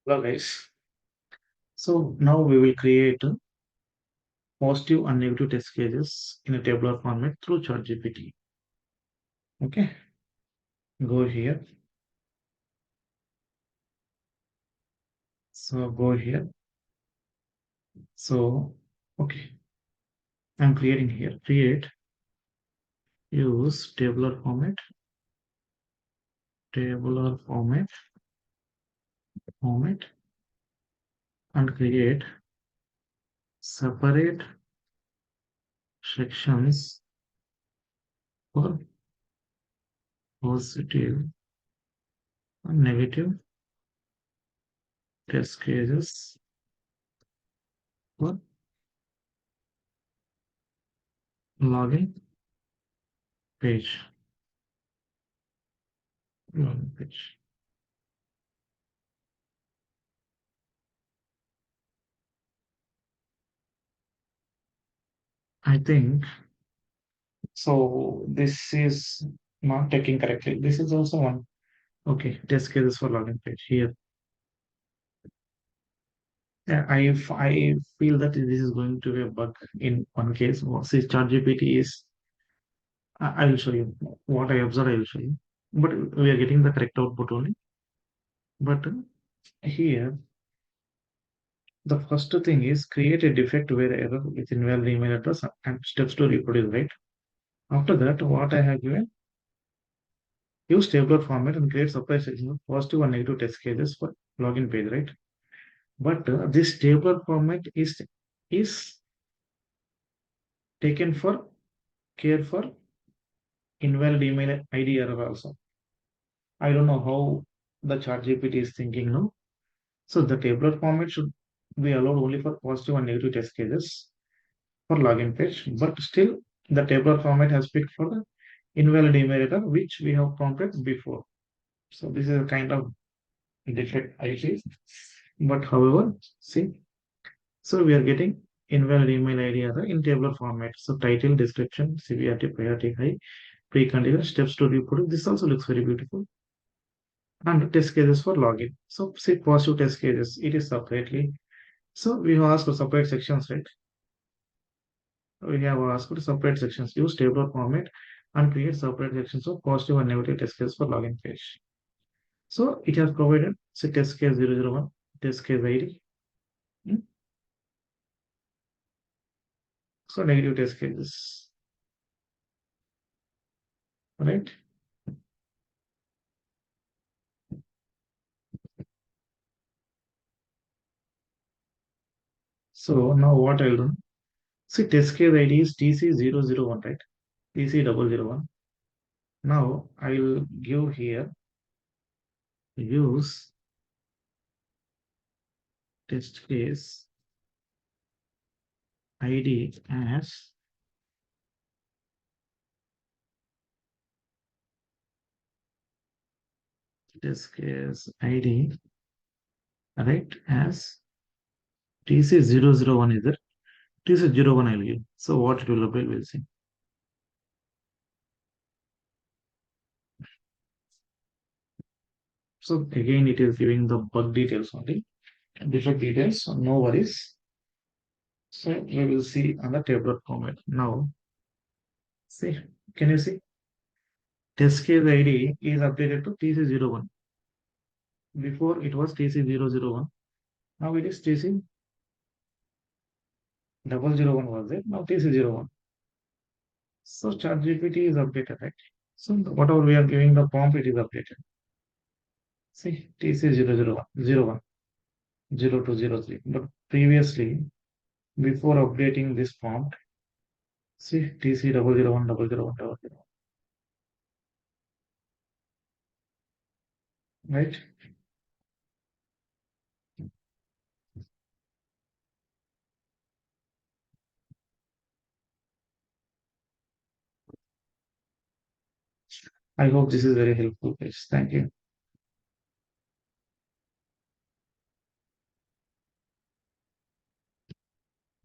Hello guys. So now we will create positive and negative test cases in a tabular format through ChatGPT. Okay, go here. So go here. So okay, I'm creating here. Create, use tabular format, and create separate sections for positive and negative test cases for login page. Login page. I think so. This is not taking correctly. This is also one. Okay, test cases for login page here. Yeah, I feel that this is going to be a bug in one case. See, ChatGPT is. I will show you what I observed. I will show you. But we are getting the correct output only. But here, the first thing is create a defect where error with invalid email address and steps to reproduce. Right. After that, what I have given, use tabular format and create separate section of positive and negative test cases for login page. Right. But this tabular format is taken for care for invalid email ID error also. I don't know how the ChatGPT is thinking now. So the tabular format should be allowed only for positive and negative test cases for login page, but still the tabular format has picked for the invalid email error which we have prompted before. So this is a kind of defect I see. But however, see, so we are getting invalid email ID error in tabular format. So title, description, severity, priority, high, precondition, steps to reproduce. This also looks very beautiful. And test cases for login. So see positive test cases, it is separately. So we have asked for separate sections, right? We have asked for separate sections. Use tabular format and create separate sections of positive and negative test cases for login page. So it has provided say test case 001, test case ID. Hmm. So negative test cases, right? So now what I'll do? See test case ID is TC001, right? TC001. Now I will give here use test case ID as test case ID, right? As TC001 is there. TC01 I'll give. So what it will apply, we'll see. So again, it is giving the bug details only, defect details. So no worries. So we will see on the tabular format. Now, see, can you see? Test case ID is updated to TC01. Before it was TC001. Now it is TC001 was there. Now TC01. So ChatGPT is updated, right? So whatever we are giving the prompt, it is updated. See, TC001, 0203. But previously, before updating this prompt, see TC001, 001, 001, right? I hope this is very helpful, guys. Thank you.